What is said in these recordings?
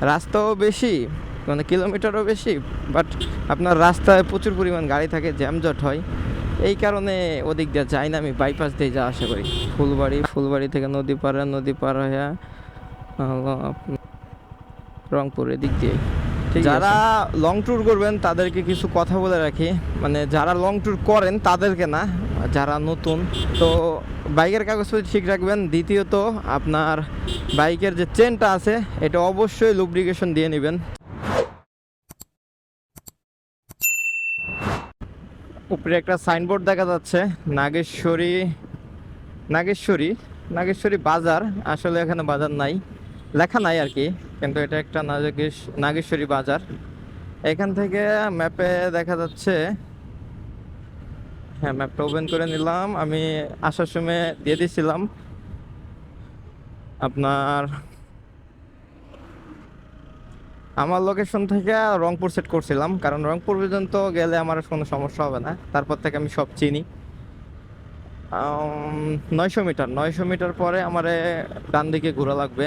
রাস্তাও বেশি, মানে কিলোমিটারও বেশি, বাট আপনার রাস্তায় প্রচুর পরিমাণ গাড়ি থাকে, জ্যামজট হয়। এই কারণে ওদিক দিয়ে যাই না, আমি বাইপাস দিয়ে যাওয়া আসা করি। ফুলবাড়ি থেকে নদী পার হয়ে রংপুর এদিক দিয়ে। যারা লং ট্যুর করবেন তাদেরকে কিছু কথা বলে রাখি, মানে যারা লং ট্যুর করেন তাদেরকে না, যারা নতুন তো বাইকের কাগজপত্র ঠিক রাখবেন। দ্বিতীয়ত আপনার বাইকের যে চেনটা আছে এটা অবশ্যই লুব্রিকেশন দিয়ে নেবেন। উপরে একটা সাইনবোর্ড দেখা যাচ্ছে, নাগেশ্বরী নাগেশ্বরী নাগেশ্বরী বাজার। আসলে এখানে বাজার নাই, লেখা নাই আর কি, কিন্তু এটা একটা নাগেশ্বরী বাজার। এখান থেকে ম্যাপে দেখা যাচ্ছে, হ্যাঁ ম্যাপটা ওপেন করে নিলাম। আমি আসার সময় দিয়ে দিয়েছিলাম আপনার আমার লোকেশন থেকে রংপুর সেট করছিলাম, কারণ রংপুর পর্যন্ত গেলে আমার কোনো সমস্যা হবে না। তারপর থেকে আমি সব চিনি। 900 মিটার পরে আমার ডান দিকে ঘোরা লাগবে।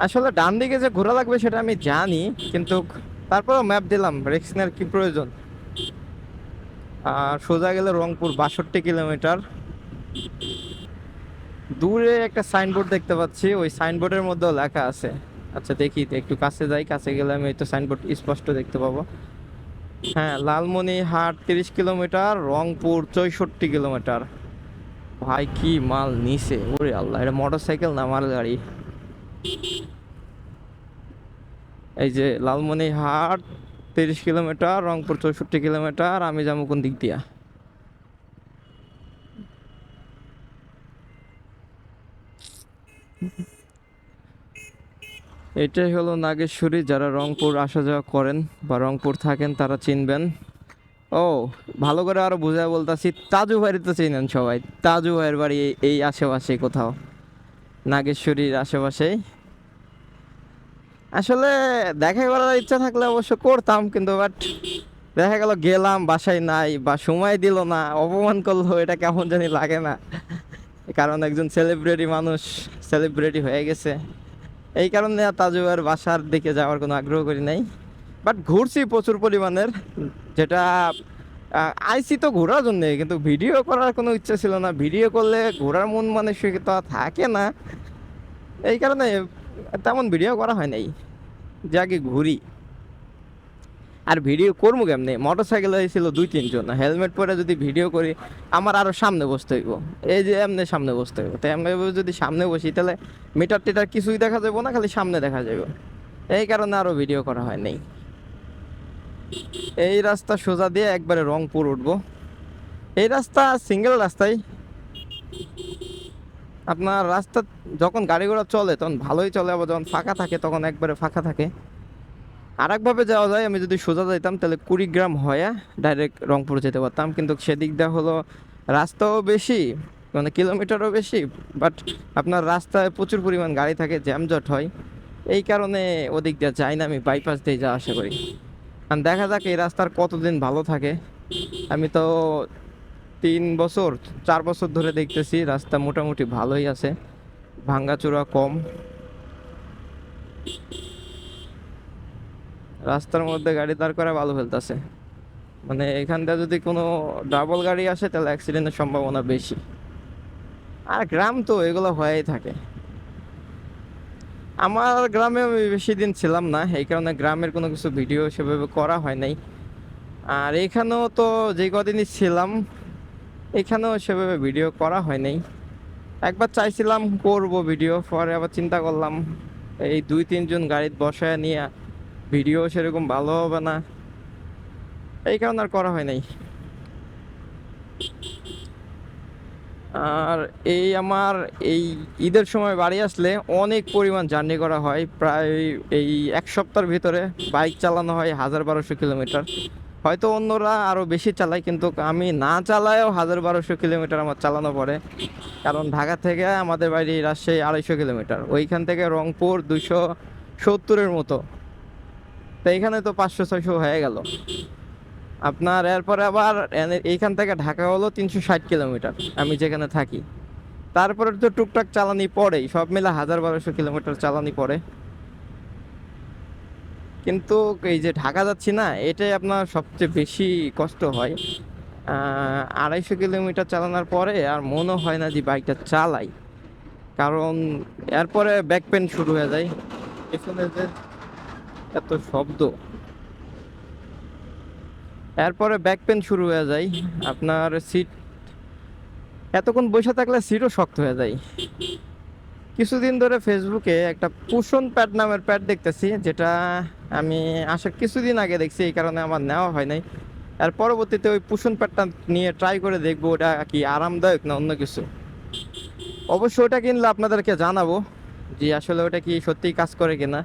আসলে ডান দিকে যে ঘোরা লাগবে সেটা আমি জানি, কিন্তু তারপরেও ম্যাপ দিলাম, রিস্ক নেওয়ার কি প্রয়োজন। আর সোজা গেলে রংপুর 62 কিলোমিটার। দূরে একটা সাইনবোর্ড দেখতে পাচ্ছি, ওই সাইনবোর্ডের মধ্যেও লেখা আছে। আচ্ছা দেখি তো, একটু কাছে যাই, কাছে গেলে আমি তো সাইনবোর্ড স্পষ্ট দেখতে পাবো। হ্যাঁ, লালমনিরহাট 30 কিলোমিটার, রংপুর 64 কিলোমিটার। ভাই কি মাল নিছে, ওরে আল্লাহ, এটা মোটর সাইকেল না মাল গাড়ি। এই যে লালমনিরহাট 30 কিলোমিটার, রংপুর 64 কিলোমিটার। আমি যাবো কোন দিক দিয়া? এটাই হলো নাগেশ্বরী। যারা রংপুর আসা যাওয়া করেন বা রংপুর থাকেন তারা চিনবেন। ও, ভালো করে আরো বুঝায় বলতাছি, তাজু ভাইয়ের তো চিনেন সবাই। তাজু ভাইয়ের বাড়ি এই আশেপাশে কোথাও, নাগেশ্বরীর আশেপাশেই। আসলে দেখাই করার ইচ্ছা থাকলে অবশ্য করতাম, কিন্তু বাট দেখা গেল গেলাম বাসায় নাই, বা সময় দিল না, অপমান করলো, এটা কেমন জানি লাগে না? কারণ একজন সেলিব্রিটি মানুষ, সেলিব্রিটি হয়ে গেছে, এই কারণে আর তাজুবের বাসার দিকে যাওয়ার কোনো আগ্রহ করি নাই। বাট ঘুরছি প্রচুর পরিমাণের, যেটা আইসি তো ঘোরার জন্য, কিন্তু ভিডিও করার কোনো ইচ্ছা ছিল না। ভিডিও করলে ঘোরার মন মানসিকতা থাকে না, এই কারণে তেমন ভিডিও করা হয় নাই। যে আগে ঘুরি, আর ভিডিও করবো কেমনে? মোটর সাইকেল হয়েছিল 2-3 জন, হেলমেট পরে যদি ভিডিও করি আমার আরো সামনে বসতে হইব। এই যে এমনি সামনে বসতে হইব, তাই এমনি যদি সামনে বসি তাহলে মিটার টিটার কিছুই দেখা যাবো না, খালি সামনে দেখা যাবে। এই কারণে আরো ভিডিও করা হয় নাই। এই রাস্তা সোজা দিয়ে একবারে রংপুর উঠবো। এই রাস্তা সিঙ্গেল রাস্তায়, আপনার রাস্তা যখন গাড়ি ঘোড়া চলে তখন ভালোই চলে, আবার যখন ফাঁকা থাকে তখন একবারে ফাঁকা থাকে। আর একভাবে যাওয়া যায়, আমি যদি সোজা যাইতাম তাহলে কুড়িগ্রাম হয়ে ডাইরেক্ট রংপুর যেতে পারতাম, কিন্তু সেদিক দিয়ে হলো রাস্তাও বেশি, মানে কিলোমিটারও বেশি, বাট আপনার রাস্তায় প্রচুর পরিমাণ গাড়ি থাকে, জ্যামজট হয়। এই কারণে ওদিক দিয়ে যাই না, আমি বাইপাস দিয়ে যাওয়া আসা করি। আর দেখা যাক এই রাস্তার কতদিন ভালো থাকে। আমি তো 3 বছর 4 বছর ধরে দেখতেছি রাস্তা মোটামুটি ভালোই আছে, ভাঙ্গাচোরা কম। রাস্তার মধ্যে গাড়ি দাঁড় করা ভালো ফেলতেছে, মানে এখানটা যদি কোনো ডাবল গাড়ি আসে তাহলে অ্যাক্সিডেন্টের সম্ভাবনা বেশি। আর গ্রাম তো এগুলো হয়েই থাকে। আমার গ্রামে আমি বেশি দিন ছিলাম না, এই কারণে গ্রামের কোনো কিছু ভিডিও সেভাবে করা হয় নাই। আর এখানেও তো যে কদিনই ছিলাম, এখানেও সেভাবে ভিডিও করা হয় নাই। একবার চাইছিলাম করব ভিডিও, পরে আবার চিন্তা করলাম এই 2-3 জন গাড়িতে বসায় নিয়ে ভিডিও সেরকম ভালো হবে না, এই কারণে আর করা হয় নাই। আর আমার এই ঈদের সময় বাড়ি আসলে অনেক পরিমাণ জার্নি করা হয়, প্রায় এই 1 সপ্তাহের ভিতরে বাইক চালানো হয় 1000-1200 কিলোমিটার। হয়তো অন্যরা আরও বেশি চালায়, কিন্তু আমি না চালায়ও 1000-1200 কিলোমিটার আমার চালানো পড়ে। কারণ ঢাকা থেকে আমাদের বাড়ি রাজশাহী 250 কিলোমিটার, ওইখান থেকে রংপুর 270-এর মতো, তো এইখানে তো 500-600 হয়ে গেল। আপনার এরপরে আবার এইখান থেকে ঢাকা হলো 360 কিলোমিটার, আমি যেখানে থাকি। তারপরে তো টুকটাক চালানি পড়েই, সব মিলে 1000-1200 কিলোমিটার চালানি পড়ে। কিন্তু এই যে ঢাকা যাচ্ছি না, এটাই আপনার সবচেয়ে বেশি কষ্ট হয়। 250 কিলোমিটার চালানোর পরে আর মনে হয় না যে বাইকটা চালাই, কারণ এরপরে ব্যাক পেন শুরু হয়ে যায়। পেছনে যে এত শব্দ, এরপরে ব্যাক পেন শুরু হয়ে যায়। আপনার সিট এতক্ষণ বসে থাকলে সিটও শক্ত হয়ে যায়। কিছুদিন ধরে ফেসবুকে একটা কুশন প্যাড নামের প্যাড দেখতেছি, যেটা আমি আসার কিছুদিন আগে দেখছি, এই কারণে আমার নেওয়া হয় নাই। আর পরবর্তীতে ওই কুশন প্যাডটা নিয়ে ট্রাই করে দেখবো ওটা কি আরামদায়ক না অন্য কিছু। অবশ্য ওটা কিনলে আপনাদেরকে জানাবো যে আসলে ওটা কি সত্যিই কাজ করে কিনা।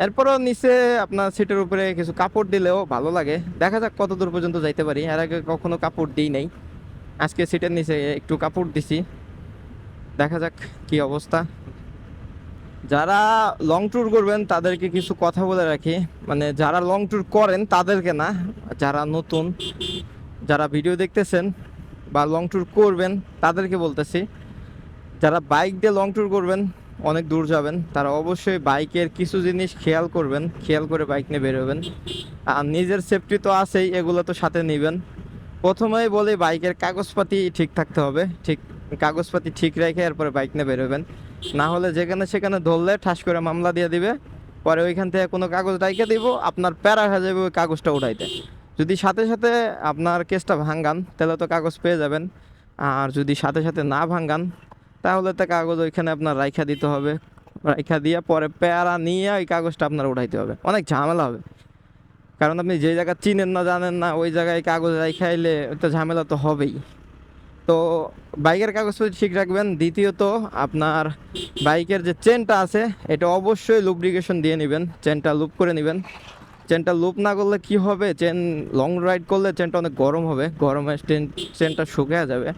এরপরও নিচে আপনার সিটের উপরে কিছু কাপড় দিলেও ভালো লাগে। দেখা যাক কত দূর পর্যন্ত যাইতে পারি। এর আগে কখনো কাপড় দিই নাই, আজকে সিটের নিচে একটু কাপড় দিছি। দেখা যাক কি অবস্থা। যারা লং ট্যুর করবেন তাদেরকে কিছু কথা বলে রাখি, মানে যারা লং ট্যুর করেন তাদেরকে না, যারা নতুন, যারা ভিডিও দেখতেছেন বা লং ট্যুর করবেন তাদেরকে বলতেছি। যারা বাইক দিয়ে লং ট্যুর করবেন, অনেক দূর যাবেন, তারা অবশ্যই বাইকের কিছু জিনিস খেয়াল করবেন, খেয়াল করে বাইক নিয়ে বেরোবেন। আর নিজের সেফটি তো আছেই, এগুলো তো সাথে নেবেন। প্রথমেই বলি বাইকের কাগজপাতি ঠিক থাকতে হবে, ঠিক কাগজপাতি ঠিক রেখে এরপরে বাইক নিয়ে বেরোবেন। না হলে যেখানে সেখানে ধরলে ঠাস করে মামলা দিয়ে দিবে, পরে ওইখান থেকে কোনো কাগজ রাইখে দিব, আপনার প্যারা হয়ে যাবে ওই কাগজটা উঠাইতে। যদি সাথে সাথে আপনার কেসটা ভাঙ্গান তাহলে তো কাগজ পেয়ে যাবেন, আর যদি সাথে সাথে না ভাঙ্গান তাহলে তো কাগজ ওইখানে আপনার রাইখা দিতে হবে। রাইখা দিয়ে পরে প্যারা নিয়ে ওই কাগজটা আপনার উঠাইতে হবে, অনেক ঝামেলা হবে। কারণ আপনি যে জায়গা চিনেন না জানেন না ওই জায়গায় কাগজ রাইখা এলে তো ঝামেলা তো হবেই। তো বাইকের কাগজপত্র ঠিক রাখবেন। দ্বিতীয়ত আপনার বাইকের যে চেনটা আছে এটা অবশ্যই লুব্রিকেশন দিয়ে নেবেন, চেনটা লুপ করে নেবেন। চেনটা লুপ না করলে কি হবে, চেন লং রাইড করলে চেনটা অনেক গরম হবে, গরমে চেনটা শুকিয়ে যাবে।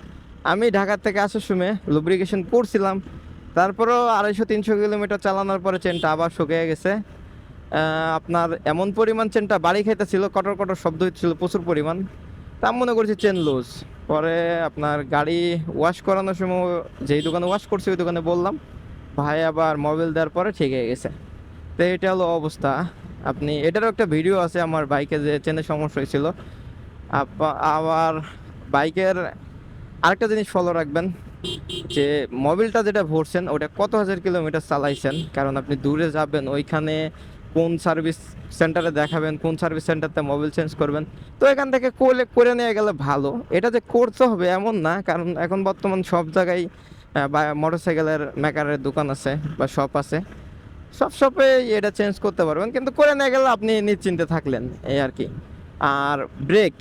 আমি ঢাকা থেকে আসার সময় লুব্রিকেশন করছিলাম, তারপরেও 250-300 কিলোমিটার চালানোর পরে চেনটা আবার শুকিয়ে গেছে। আপনার এমন পরিমাণ চেনটা বাড়ি খাইতেছিল, কটর কটর শব্দ হচ্ছিল প্রচুর পরিমাণ। তা আমি মনে করছি চেন লুজ। পরে আপনার গাড়ি ওয়াশ করানোর সময় যেই দোকানে ওয়াশ করছি ওই দোকানে বললাম, ভাই আবার মোবিল দেওয়ার পরে ঠিক হয়ে গেছে। তো এটা হলো অবস্থা। আপনি এটারও একটা ভিডিও আছে আমার বাইকে যে চেনের সমস্যা হয়েছিল। আবার বাইকের আরেকটা জিনিস ফলো রাখবেন, যে মোবিলটা যেটা ভরছেন ওটা কত হাজার কিলোমিটার চালাইছেন। কারণ আপনি দূরে যাবেন, ওইখানে কোন সার্ভিস সেন্টারে দেখাবেন, কোন সার্ভিস সেন্টারতে মোবিল চেঞ্জ করবেন, তো এখান থেকে করে নিয়ে গেলে ভালো। এটা যে করতে হবে এমন না, কারণ এখন বর্তমান সব জায়গায় বা মোটরসাইকেলের মেকারের দোকান আছে বা শপ আছে, সব শপে এটা চেঞ্জ করতে পারবেন, কিন্তু করে নিয়ে গেলে আপনি নিশ্চিন্তে থাকলেন, এই আর কি। আর ব্রেক,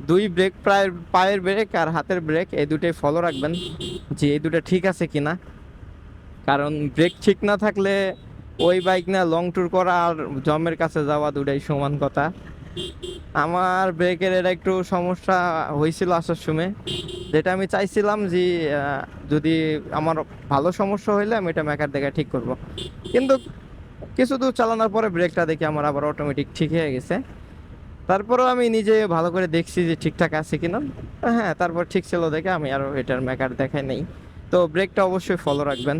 দুই ব্রেক, প্রায় পায়ের ব্রেক আর হাতের ব্রেক, এই দুটোই ফলো রাখবেন যে এই দুটো ঠিক আছে কিনা। কারণ ব্রেক ঠিক না থাকলে ওই বাইক না লং ট্যুর করা আর জমের কাছে যাওয়া দুটাই সমান কথা। আমার ব্রেকের এটা একটু সমস্যা হয়েছিল আসার সময়, যেটা আমি চাইছিলাম যে যদি আমার ভালো সমস্যা হইলে আমি এটা মেকার দেখে ঠিক করব। কিন্তু কিছু দূর চালানোর পরে ব্রেকটা দেখে আমার আবার অটোমেটিক ঠিক হয়ে গেছে। তারপরেও আমি নিজে ভালো করে দেখছি যে ঠিকঠাক আছে কিনা। হ্যাঁ, তারপর ঠিক ছিল দেখে আমি আর এটার মেকার দেখাই নেই। তো ব্রেকটা অবশ্যই ফলো রাখবেন।